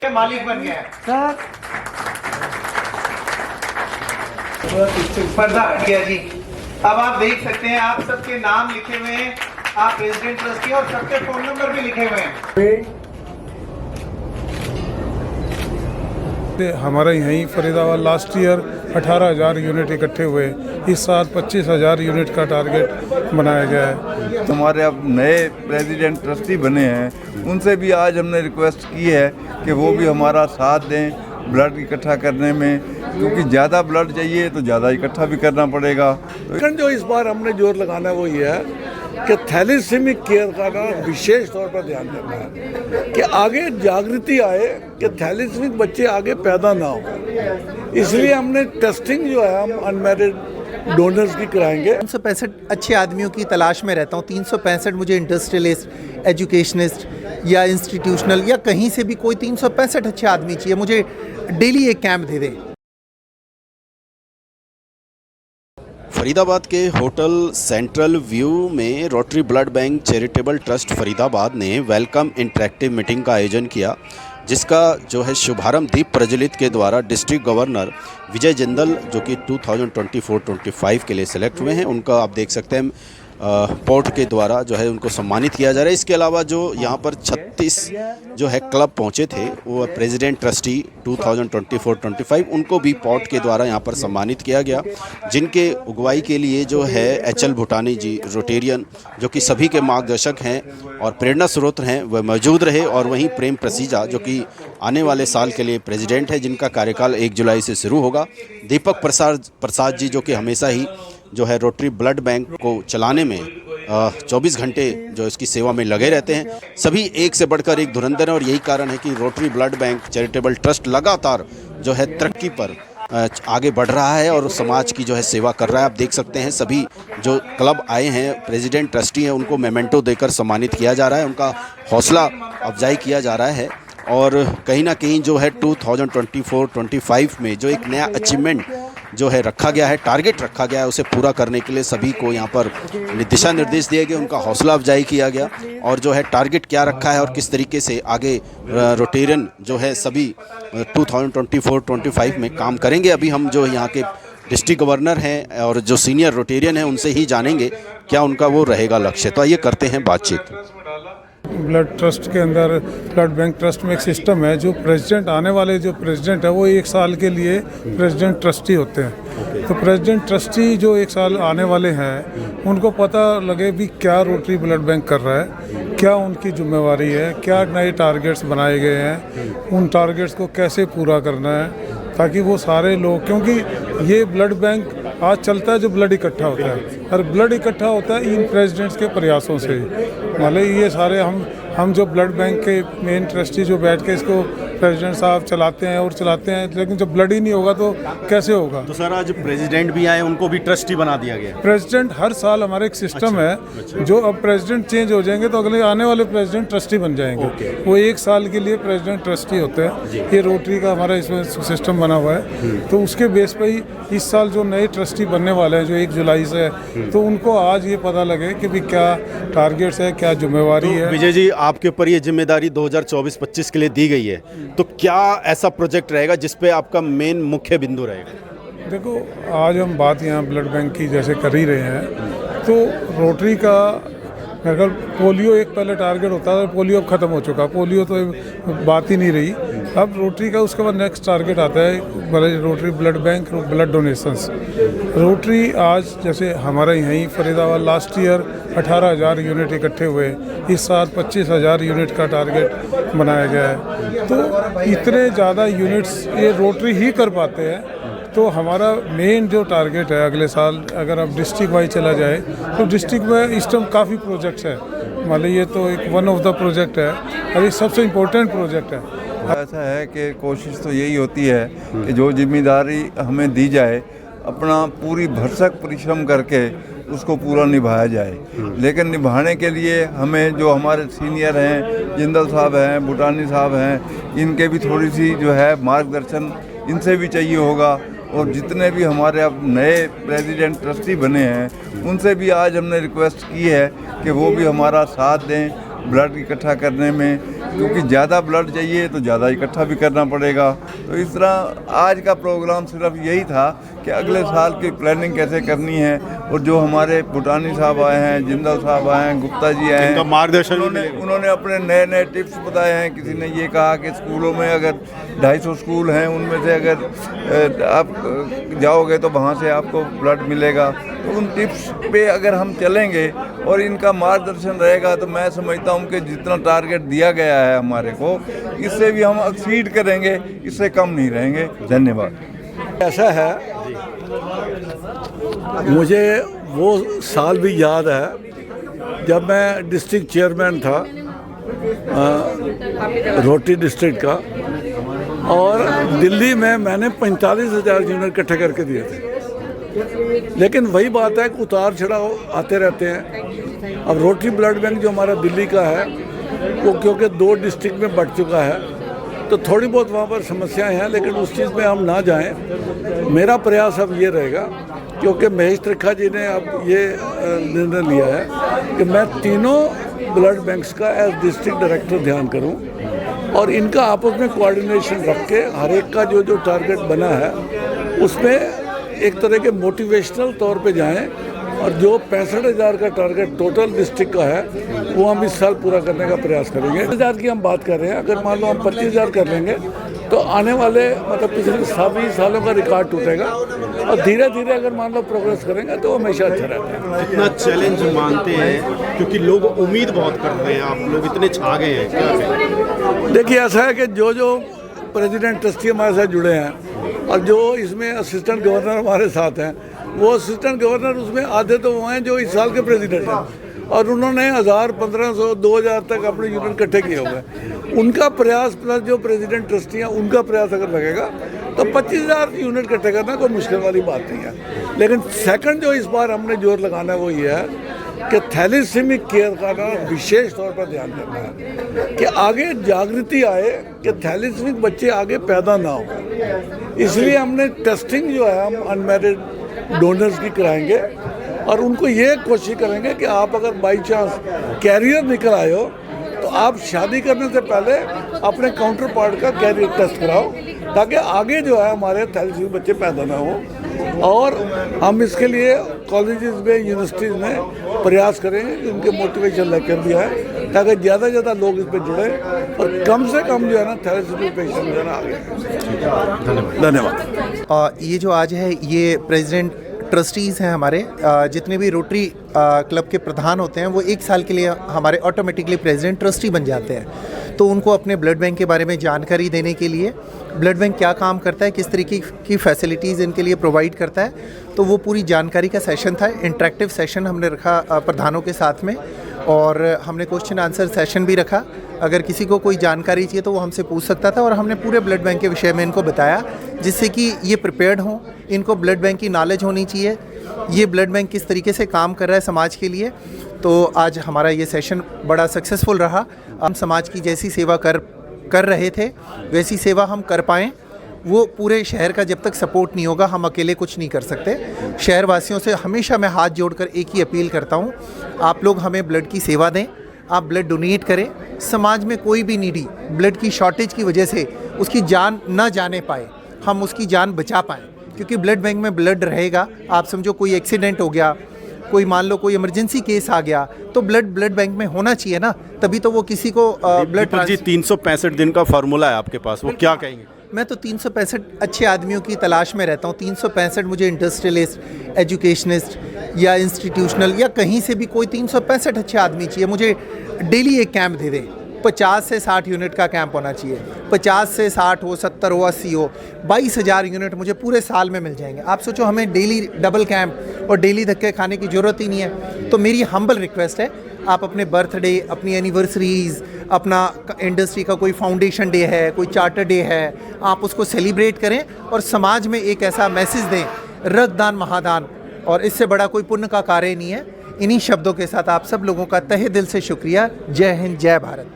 मालिक बन गया है सर। पर्दा हट गया जी। अब आप देख सकते हैं, आप सबके नाम लिखे हुए हैं, आप प्रेसिडेंट ट्रस्टी और सबके फोन नंबर भी लिखे हुए हैं। हमारे यहीं फरीदाबाद लास्ट ईयर 18,000 यूनिट इकट्ठे हुए। इस साल 25,000 यूनिट का टारगेट बनाया गया है। हमारे अब नए प्रेसिडेंट ट्रस्टी बने हैं, उनसे भी आज हमने रिक्वेस्ट की है कि वो भी हमारा साथ दें ब्लड इकट्ठा करने में, क्योंकि ज़्यादा ब्लड चाहिए तो ज़्यादा इकट्ठा भी करना पड़ेगा। जो इस बार हमने जोर लगाना है वो ये है कि थैलेसीमिक केयर का ना विशेष तौर पर ध्यान देना है कि आगे जागृति आए कि थैलेसीमिक बच्चे आगे पैदा ना हो। इसलिए हमने टेस्टिंग जो है हम अनमैरिड डोनर्स की कराएंगे। 365 अच्छे आदमियों की तलाश में रहता हूँ। 365 मुझे इंडस्ट्रियलिस्ट, एजुकेशनिस्ट या इंस्टीट्यूशनल या कहीं से भी कोई 365 अच्छे आदमी चाहिए। मुझे डेली एक कैंप दे दें। फरीदाबाद के होटल सेंट्रल व्यू में rotary blood bank charitable trust Faridabad ने वेलकम इंटरेक्टिव मीटिंग का आयोजन किया, जिसका जो है शुभारंभ दीप प्रज्वलित के द्वारा डिस्ट्रिक्ट गवर्नर विजय जिंदल, जो कि 2024-25 के लिए सेलेक्ट हुए हैं, उनका आप देख सकते हैं पोर्ट के द्वारा जो है उनको सम्मानित किया जा रहा है। इसके अलावा जो यहाँ पर 36 जो है क्लब पहुँचे थे, वो प्रेसिडेंट ट्रस्टी 2024-25 उनको भी पोर्ट के द्वारा यहाँ पर सम्मानित किया गया, जिनके अगुवाई के लिए जो है HL भूटानी जी रोटेरियन, जो कि सभी के मार्गदर्शक हैं और प्रेरणा स्रोत हैं, वह मौजूद रहे। और वहीं प्रेम प्रसीजा, जो कि आने वाले साल के लिए प्रेसिडेंट है, जिनका कार्यकाल 1 जुलाई से शुरू होगा। दीपक प्रसाद जी, जो कि हमेशा ही जो है रोटरी ब्लड बैंक को चलाने में 24 घंटे जो इसकी सेवा में लगे रहते हैं। सभी एक से बढ़कर एक धुरंधर हैं और यही कारण है कि rotary blood bank charitable trust लगातार जो है तरक्की पर आगे बढ़ रहा है और समाज की जो है सेवा कर रहा है। आप देख सकते हैं सभी जो क्लब आए हैं, प्रेसिडेंट ट्रस्टी हैं, उनको मेमेंटो देकर सम्मानित किया जा रहा है, उनका हौसला अफजाई किया जा रहा है। और कहीं ना कहीं जो है 2024-25 में जो एक नया अचीवमेंट जो है रखा गया है, टारगेट रखा गया है, उसे पूरा करने के लिए सभी को यहाँ पर दिशा निर्देश दिए गए, उनका हौसला अफजाई किया गया और जो है टारगेट क्या रखा है और किस तरीके से आगे रोटेरियन जो है सभी 2024-25 में काम करेंगे। अभी हम जो यहाँ के डिस्ट्रिक्ट गवर्नर हैं और जो सीनियर रोटेरियन हैं उनसे ही जानेंगे क्या उनका वो रहेगा लक्ष्य। तो आइए करते हैं बातचीत। ब्लड ट्रस्ट के अंदर, ब्लड बैंक ट्रस्ट में एक सिस्टम है, जो प्रेसिडेंट आने वाले जो प्रेसिडेंट है वो 1 साल के लिए प्रेसिडेंट ट्रस्टी होते हैं। तो प्रेसिडेंट ट्रस्टी जो 1 साल आने वाले हैं, उनको पता लगे भी क्या रोटरी ब्लड बैंक कर रहा है, क्या उनकी जिम्मेवारी है, क्या नए टारगेट्स बनाए गए हैं, उन टारगेट्स को कैसे पूरा करना है, ताकि वो सारे लोग, क्योंकि ये ब्लड बैंक आज चलता है जो ब्लड इकट्ठा होता है, और ब्लड इकट्ठा होता है इन प्रेसिडेंट्स के प्रयासों से। मतलब ये सारे हम जो ब्लड बैंक के मेन ट्रस्टी जो बैठ के इसको प्रेसिडेंट साहब चलाते हैं और चलाते हैं, लेकिन जब ब्लड ही नहीं होगा तो कैसे होगा। तो सर आज प्रेसिडेंट भी आए, उनको भी ट्रस्टी बना दिया गया। प्रेसिडेंट हर साल हमारे एक सिस्टम है, जो अब प्रेसिडेंट चेंज हो जाएंगे तो अगले आने वाले प्रेसिडेंट ट्रस्टी बन जाएंगे। वो 1 साल के लिए प्रेसिडेंट ट्रस्टी होते हैं। ये रोटरी का हमारा इसमें सिस्टम बना हुआ है। तो उसके बेस पर ही इस साल जो नए ट्रस्टी बनने वाले हैं जो 1 जुलाई से है, तो उनको आज ये पता लगे कि भी क्या टारगेट्स है, क्या जिम्मेवारी है। विजय जी, आपके ऊपर ये जिम्मेदारी 2024-25 के लिए दी गई है, तो क्या ऐसा प्रोजेक्ट रहेगा जिसपे आपका मेन मुख्य बिंदु रहेगा? देखो, आज हम बात यहाँ ब्लड बैंक की जैसे कर ही रहे हैं, तो रोटरी का मेरे ख्याल पोलियो एक पहले टारगेट होता था, पोलियो अब ख़त्म हो चुका, पोलियो तो बात ही नहीं रही। अब रोटरी का उसके बाद नेक्स्ट टारगेट आता है rotary blood bank, blood donations. Rotary आज जैसे हमारे यहीं फरीदाबाद लास्ट ईयर 18,000 यूनिट इकट्ठे हुए। इस साल 25,000 यूनिट का टारगेट बनाया गया है। तो इतने ज़्यादा यूनिट्स ये रोटरी ही कर पाते हैं। तो हमारा मेन जो टारगेट है अगले साल, अगर अब डिस्ट्रिक्ट वाइज चला जाए तो डिस्ट्रिक्ट में इस टाइम काफ़ी प्रोजेक्ट्स है। मान लीजिए तो एक वन ऑफ द प्रोजेक्ट है और ये सबसे इम्पोर्टेंट प्रोजेक्ट है। ऐसा है कि कोशिश तो यही होती है कि जो जिम्मेदारी हमें दी जाए, अपना पूरी भरसक परिश्रम करके उसको पूरा निभाया जाए। लेकिन निभाने के लिए हमें जो हमारे सीनियर हैं, जिंदल साहब हैं, भूटानी साहब हैं, इनके भी थोड़ी सी जो है मार्गदर्शन इनसे भी चाहिए होगा। और जितने भी हमारे अब नए प्रेसिडेंट ट्रस्टी बने हैं, उनसे भी आज हमने रिक्वेस्ट की है कि वो भी हमारा साथ दें ब्लड इकट्ठा करने में, क्योंकि ज़्यादा ब्लड चाहिए तो ज़्यादा इकट्ठा भी करना पड़ेगा। तो इस तरह आज का प्रोग्राम सिर्फ यही था कि अगले साल की प्लानिंग कैसे करनी है। और जो हमारे भूटानी साहब आए हैं, जिंदल साहब आए हैं, गुप्ता जी आए हैं, मार्गदर्शन उन्होंने अपने नए नए टिप्स बताए हैं। किसी ने ये कहा कि स्कूलों में अगर 250 स्कूल हैं, उनमें से अगर आप जाओगे तो वहाँ से आपको ब्लड मिलेगा। तो उन टिप्स पे अगर हम चलेंगे और इनका मार्गदर्शन रहेगा तो मैं समझता हूँ कि जितना टारगेट दिया गया है हमारे को, इससे भी हम एक्सीड करेंगे, इससे कम नहीं रहेंगे। धन्यवाद। ऐसा है, मुझे वो साल भी याद है जब मैं डिस्ट्रिक्ट चेयरमैन था रोटरी डिस्ट्रिक्ट का, और दिल्ली में मैंने 45,000 यूनिट इकट्ठे करके दिए थे। लेकिन वही बात है कि उतार चढ़ाव आते रहते हैं। अब रोटरी ब्लड बैंक जो हमारा दिल्ली का है वो क्योंकि 2 डिस्ट्रिक्ट में बंट चुका है, तो थोड़ी बहुत वहाँ पर समस्याएं हैं, लेकिन उस चीज़ में हम ना जाएं। मेरा प्रयास अब ये रहेगा, क्योंकि महेश त्रिखा जी ने अब ये निर्णय लिया है कि मैं तीनों ब्लड बैंक्स का एज डिस्ट्रिक्ट डायरेक्टर ध्यान करूं, और इनका आपस में कोऑर्डिनेशन रख के हर एक का जो जो टारगेट बना है उसमें एक तरह के मोटिवेशनल तौर पे जाएं, और जो 65,000 का टारगेट टोटल डिस्ट्रिक्ट का है वो हम इस साल पूरा करने का प्रयास करेंगे। 10,000 की हम बात कर रहे हैं, अगर मान लो हम 25,000 कर लेंगे तो आने वाले मतलब पिछले 20 सालों का रिकॉर्ड टूटेगा, और धीरे धीरे अगर मान लो प्रोग्रेस करेंगे तो हमेशा अच्छा रहता है। इतना चैलेंज मानते हैं क्योंकि लोग उम्मीद बहुत करते हैं, आप लोग इतने छा गए हैं, क्या कहें? देखिए, ऐसा है कि जो जो प्रेसिडेंट ट्रस्टी हमारे साथ जुड़े हैं और जो इसमें असिस्टेंट गवर्नर हमारे साथ हैं, वो असिस्टेंट गवर्नर उसमें आधे तो वो हैं जो इस साल के प्रेसिडेंट हैं, और उन्होंने 1000, 1500, 2000 तक अपने यूनिट इकट्ठे किए हुए। उनका प्रयास प्लस जो प्रेसिडेंट ट्रस्टी हैं उनका प्रयास अगर लगेगा तो 25,000 यूनिट इकट्ठे करना कोई मुश्किल वाली बात नहीं है। लेकिन सेकंड जो इस बार हमने जोर लगाना है वो ये है कि थैलेसीमिक केयर का ना विशेष तौर पर ध्यान देना है कि आगे जागृति आए कि थैलेसीमिक बच्चे आगे पैदा ना हो। इसलिए हमने टेस्टिंग जो है हम अनमैरिड डोनर्स की कराएंगे, और उनको ये कोशिश करेंगे कि आप अगर बाई चांस कैरियर निकल आए हो तो आप शादी करने से पहले अपने काउंटर पार्ट का कैरियर टेस्ट कराओ, ताकि आगे जो है हमारे थैलेसीमिक बच्चे पैदा ना हो। और हम इसके लिए कॉलेजेस में, यूनिवर्सिटीज़ में प्रयास करेंगे कि उनके मोटिवेशन लेकर भी आए, ताकि ज़्यादा से ज़्यादा लोग इसमें जुड़े और कम से कम जो है ना थैलेसीमिक पेशेंट जो है ना आगे। धन्यवाद। ये जो आज है ये प्रेसिडेंट ट्रस्टीज़ हैं हमारे, जितने भी रोटरी क्लब के प्रधान होते हैं वो 1 साल के लिए हमारे ऑटोमेटिकली प्रेसिडेंट ट्रस्टी बन जाते हैं। तो उनको अपने ब्लड बैंक के बारे में जानकारी देने के लिए, ब्लड बैंक क्या काम करता है, किस तरीके की फैसिलिटीज़ इनके लिए प्रोवाइड करता है, तो वो पूरी जानकारी का सेशन था। इंटरेक्टिव सेशन हमने रखा प्रधानों के साथ में, और हमने क्वेश्चन आंसर सेशन भी रखा। अगर किसी को कोई जानकारी चाहिए तो वो हमसे पूछ सकता था, और हमने पूरे ब्लड बैंक के विषय में इनको बताया, जिससे कि ये प्रिपेयर्ड हों। इनको ब्लड बैंक की नॉलेज होनी चाहिए, ये ब्लड बैंक किस तरीके से काम कर रहा है समाज के लिए। तो आज हमारा ये सेशन बड़ा सक्सेसफुल रहा। हम समाज की जैसी सेवा कर रहे थे वैसी सेवा हम कर पाएँ। वो पूरे शहर का जब तक सपोर्ट नहीं होगा हम अकेले कुछ नहीं कर सकते। शहर वासियों से हमेशा मैं हाथ जोड़कर एक ही अपील करता हूँ, आप लोग हमें ब्लड की सेवा दें, आप ब्लड डोनेट करें। समाज में कोई भी नीडी ब्लड की शॉर्टेज की वजह से उसकी जान ना जाने पाए, हम उसकी जान बचा पाएँ, क्योंकि ब्लड बैंक में ब्लड रहेगा। आप समझो कोई एक्सीडेंट हो गया, कोई मान लो कोई इमरजेंसी केस आ गया, तो ब्लड बैंक में होना चाहिए ना, तभी तो वो किसी को ब्लड। जी 365 दिन का फार्मूला है आपके पास, वो क्या कहेंगे? मैं तो 365 अच्छे आदमियों की तलाश में रहता हूँ। 365 मुझे इंडस्ट्रियलिस्ट, एजुकेशनिस्ट या इंस्टीट्यूशनल या कहीं से भी कोई 365 अच्छे आदमी चाहिए। मुझे डेली एक कैंप दे दें। 50 से 60 यूनिट का कैंप होना चाहिए। 50 से 60 हो, 70 हो, 80 हो, 22,000 यूनिट मुझे पूरे साल में मिल जाएंगे। आप सोचो, हमें डेली डबल कैंप और डेली धक्के खाने की ज़रूरत ही नहीं है। तो मेरी हम्बल रिक्वेस्ट है, आप अपने बर्थडे, अपनी एनिवर्सरीज़, अपना इंडस्ट्री का कोई फाउंडेशन डे है, कोई चार्टर डे है, आप उसको सेलिब्रेट करें और समाज में एक ऐसा मैसेज दें, रक्तदान महादान, और इससे बड़ा कोई पुण्य का कार्य नहीं है। इन्हीं शब्दों के साथ आप सब लोगों का तहे दिल से शुक्रिया। जय हिंद, जय भारत।